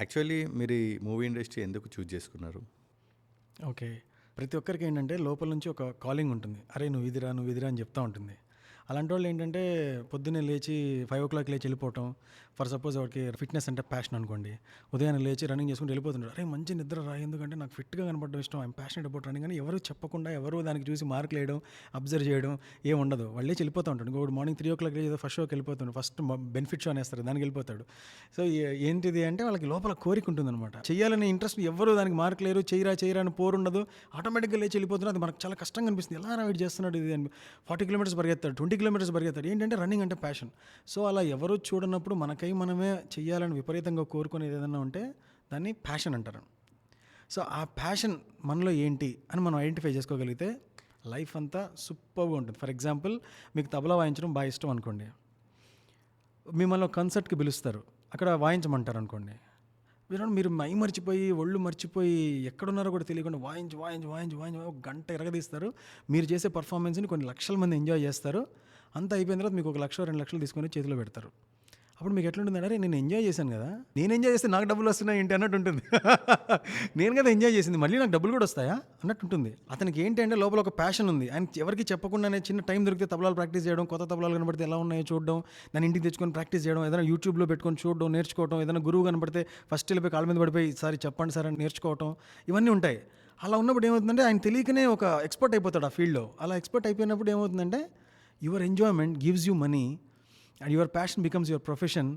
Actually మీరు ఈ movie industry ఎందుకు చూజ్ చేసుకున్నారు? ఓకే. ప్రతి ఒక్కరికి ఏంటంటే లోపల నుంచి ఒక కాలింగ్ ఉంటుంది. అరే! నువ్వు ఇదిరా అని చెప్తా ఉంటుంది. అలాంటోళ్ళు ఏంటంటే పొద్దున్నే లేచి 5:00 లేచి వెళ్ళిపోవటం. ఫర్ సపోజ్ వాడికి ఫిట్‌నెస్ అంటే ప్యాషన్ అనుకోండి. ఉదయాన్నే లేచి రన్నింగ్ చేసుకుంటూ వెళ్ళిపోతుంటాడు. అరే! మంచి నిద్ర రా, ఎందుకంటే నాకు ఫిట్‌గా కనపడడం ఇష్టం. ఐయామ్ ప్యాషనేట్ అబౌట్ రన్నింగ్ అని ఎవరు చెప్పకుండా, ఎవరు దానికి చూసి మార్కులేయడం, అబ్జర్వ్ చేయడం ఏం ఉండదు. వాడు లేచి వెళ్ళిపోతూ ఉంటాడు. ఇంకొకడు మార్నింగ్ 3:00 లేచి ఏదో ఫస్ట్ షోకి వెళ్ళిపోతాడు. ఫస్ట్ బెనిఫిట్ షో అనేస్తారు, దానికి వెళ్ళిపోతాడు. సో, ఏంటిది అంటే వాళ్ళకి లోపల కోరిక ఉంటుందన్నమాట. చేయాలనే ఇంట్రెస్ట్ ఎవరు దానికి మార్కులేయరు. చేయరా అని పోరుండదు. ఆటోమేటిక్‌గా లేచి వెళ్ళిపోతున్నారు. అది మనకు చాలా కష్టంగా అనిపిస్తుంది. ఎలా వెయిట్ చేస్తున్నాడు ఇది అని. 40 కిలోమీటర్స్ పరిగెత్తాడు, 20 కిలోమీటర్స్ పరిగెత్తాడు. ఏంటంటే రన్నింగ్ అంటే ప్యాషన్. సో, అలా ఎవరు చూడనప్పుడు మనకై మనమే చేయాలని విపరీతంగా కోరుకునేది ఏదైనా ఉంటే దాన్ని ప్యాషన్ అంటారు. సో, ఆ ప్యాషన్ మనలో ఏంటి అని మనం ఐడెంటిఫై చేసుకోగలిగితే లైఫ్ అంతా సూపర్గా ఉంటుంది. ఫర్ ఎగ్జాంపుల్, మీకు తబలా వాయించడం బాగా ఇష్టం అనుకోండి. మిమ్మల్ని ఒక కన్సర్ట్కి పిలుస్తారు, అక్కడ వాయించమంటారు అనుకోండి. మీరు మై మర్చిపోయి, ఒళ్ళు మర్చిపోయి, ఎక్కడున్నారో కూడా తెలియకుండా వాయించి ఒక గంట ఎరగదీస్తారు. మీరు చేసే పర్ఫార్మెన్స్ని కొన్ని లక్షల మంది ఎంజాయ్ చేస్తారు. అంతా అయిపోయిన తర్వాత మీకు 1,00,000 2,00,000 తీసుకొని చేతిలో పెడతారు. అప్పుడు మీకు ఎట్లుంటుంది? అరే, నేను ఎంజాయ్ చేశాను కదా, నేను ఎంజాయ్ చేస్తే నాకు డబ్బులు వస్తున్నాయి ఏంటి అన్నట్టు ఉంటుంది. నేను కదా ఎంజాయ్ చేసింది, మళ్ళీ నాకు డబ్బులు కూడా వస్తాయా అన్నట్టు ఉంటుంది. అతనికి ఏంటి అంటే లోపల ఒక ప్యాషన్ ఉంది. ఆయన ఎవరికి చెప్పకుండానే చిన్న టైం దొరికితే తబలాలు ప్రాక్టీస్ చేయడం, కొత్త తబలాలు కనబడితే ఎలా ఉన్నాయో చూడడం, దాన్ని ఇంటికి తెచ్చుకొని ప్రాక్టీస్ చేయడం, ఏదైనా యూట్యూబ్లో పెట్టుకొని చూడడం, నేర్చుకోవడం, ఏదైనా గురువు కనబడితే ఫస్ట్ వెళ్ళిపోయి కాళ్ళ మీద పడిపోయి సారి చెప్పండి సార్ అని నేర్చుకోవటం, ఇవన్నీ ఉంటాయి. అలా ఉన్నప్పుడు ఏమవుతుందంటే ఆయన తెలియకనే ఒక ఎక్స్పర్ట్ అయిపోతాడు ఆ ఫీల్డ్లో. అలా ఎక్స్పర్ట్ అయిపోయినప్పుడు ఏమవుతుందంటే your enjoyment gives you money and your passion becomes your profession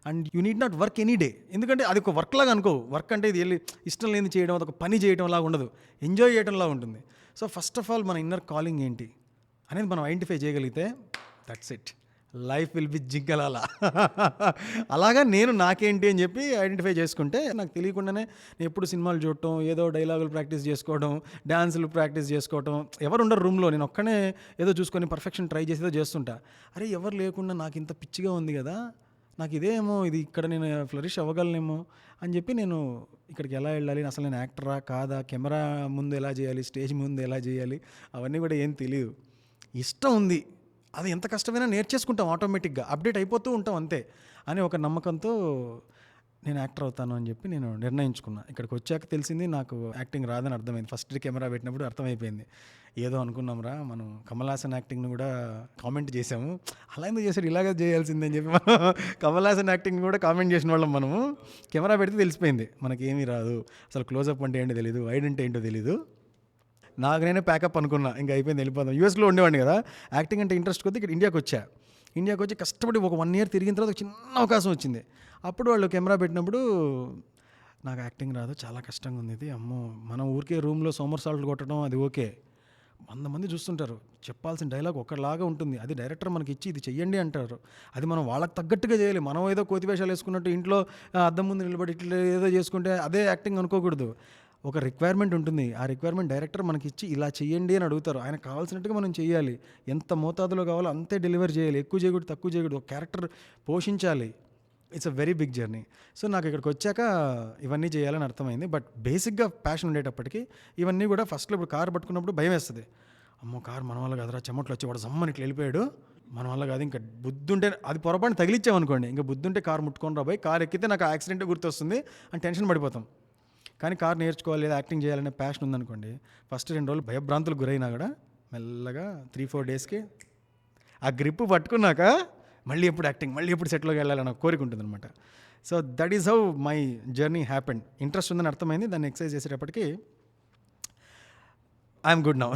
and you need not work any day. ఎందుకంటే అది ఒక వర్క్ లాగా అనుకో. వర్క్ అంటే ఇది వెళ్ళి ఇష్టం లేని చేయడం, అదొక పని చేయడం లాగా ఉండదు, ఎంజాయ్ చేయడంలా ఉంటుంది. సో, ఫస్ట్ ఆఫ్ ఆల్ మన ఇన్నర్ కాలింగ్ ఏంటి అనేది మనం ఐడెంటిఫై చేయగలిగితే that's it, life will be జింగలాల. అలాగా నేను నాకేంటి అని చెప్పి ఐడెంటిఫై చేసుకుంటే నాకు తెలియకుండానే నేను ఎప్పుడు సినిమాలు చూడటం, ఏదో డైలాగులు ప్రాక్టీస్ చేసుకోవడం, డ్యాన్సులు ప్రాక్టీస్ చేసుకోవటం, ఎవరు ఉండరు రూమ్లో, నేను ఒక్కనే ఏదో చూసుకొని పర్ఫెక్షన్ ట్రై చేసేదో చేస్తుంటా. అరే, ఎవరు లేకుండా నాకు ఇంత పిచ్చిగా ఉంది కదా, నాకు ఇదేమో, ఇది ఇక్కడ నేను ఫ్లరిష్ అవ్వగలనేమో అని చెప్పి నేను ఇక్కడికి ఎలా వెళ్ళాలి, అసలు నేను యాక్టరా కాదా, కెమెరా ముందు ఎలా చేయాలి, స్టేజ్ ముందు ఎలా చేయాలి, అవన్నీ కూడా ఏం తెలియదు. ఇష్టం ఉంది, అది ఎంత కష్టమైనా నేర్చేసుకుంటాం, ఆటోమేటిక్గా అప్డేట్ అయిపోతూ ఉంటాం అంతే అని ఒక నమ్మకంతో నేను యాక్టర్ అవుతాను అని చెప్పి నేను నిర్ణయించుకున్నా. ఇక్కడికి వచ్చాక తెలిసింది నాకు యాక్టింగ్ రాదని అర్థమైంది. ఫస్ట్ కెమెరా పెట్టినప్పుడు అర్థమైపోయింది. ఏదో అనుకున్నాంరా, మనం కమల్ హాసన్ యాక్టింగ్ని కూడా కామెంట్ చేసాము, అలా ఎందుకు చేశాడు, ఇలాగే చేయాల్సిందని చెప్పి మనం కమల్ హాసన్ యాక్టింగ్ కూడా కామెంట్ చేసిన వాళ్ళం. మనము కెమెరా పెడితే తెలిసిపోయింది మనకి ఏమీ రాదు, అసలు క్లోజప్ అంటే ఏంటో తెలీదు, వైడ్ అంటే ఏంటో తెలీదు. నాకు నేనే ప్యాకప్ అనుకున్నా, ఇంకా అయిపోయింది, వెళ్ళిపోదాం. యూఎస్లో ఉండేవాడిని కదా, యాక్టింగ్ అంటే ఇంట్రెస్ట్ కొద్ది ఇక్కడ ఇండియాకి వచ్చి కష్టపడి ఒక 1 year తిరిగిన తర్వాత ఒక చిన్న అవకాశం వచ్చింది. అప్పుడు వాళ్ళు కెమెరా పెట్టినప్పుడు నాకు యాక్టింగ్ రాదు, చాలా కష్టంగా ఉంది ఇది, అమ్మో, మనం ఊరికే రూమ్లో సోమర్సాల్ట్లు కొట్టడం అది ఓకే, 100 మంది చూస్తుంటారు, చెప్పాల్సిన డైలాగ్ ఒకలాగా ఉంటుంది, అది డైరెక్టర్ మనకి ఇచ్చి ఇది చెయ్యండి అంటారు, అది మనం వాళ్ళకి తగ్గట్టుగా చేయాలి. మనం ఏదో కోతి వేషాలు వేసుకున్నట్టు ఇంట్లో అద్దం ముందు నిలబడి ఇట్లా ఏదో చేసుకుంటే అదే యాక్టింగ్ అనుకోకూడదు. ఒక రిక్వైర్మెంట్ ఉంటుంది, ఆ రిక్వైర్మెంట్ డైరెక్టర్ మనకి ఇచ్చి ఇలా చేయండి అని అడుగుతారు, ఆయనకు కావాల్సినట్టుగా మనం చేయాలి, ఎంత మోతాదులో కావాలో అంతే డెలివర్ చేయాలి, ఎక్కువ చేయకూడదు తక్కువ చేయకూడదు, ఒక క్యారెక్టర్ పోషించాలి. It's a very big journey. So, నాకు ఇక్కడికి వచ్చాక ఇవన్నీ చేయాలని అర్థమైంది. బట్ బేసిక్గా ప్యాషన్ ఉండేటప్పటికి ఇవన్నీ కూడా ఫస్ట్లో ఇప్పుడు కారు పట్టుకున్నప్పుడు భయం వేస్తుంది. అమ్మో, కారు మన వల్ల కాదురా, చెమట్లు వచ్చి వాడు జమ్మని ఇట్లా వెళ్ళిపోయాడు, మన వల్ల కాదు, ఇంకా బుద్ధి ఉంటే అది పొరపాటు తగిలిచ్చామనుకోండి, ఇంకా బుద్ధి ఉంటే కారు ముట్టుకొని రాబోయి, కారు ఎక్కితే నాకు యాక్సిడెంట్ గుర్తొస్తుంది అని టెన్షన్ పడిపోతాం. కానీ కారు నేర్చుకోవాలి లేదా యాక్టింగ్ చేయాలనే ప్యాషన్ ఉందనుకోండి, ఫస్ట్ 2 రోజులు భయభ్రాంతులకు గురైనా కూడా మెల్లగా 3-4 డేస్కి ఆ గ్రిప్ పట్టుకున్నాక మళ్ళీ ఎప్పుడు సెట్లోకి వెళ్ళాలని కోరిక ఉంటుంది అనమాట. So, that is how my journey happened. Interest ఉందని అర్థమైంది, దాన్ని ఎక్సర్సైజ్ చేసేటప్పటికి ఐఎమ్ గుడ్ నౌ.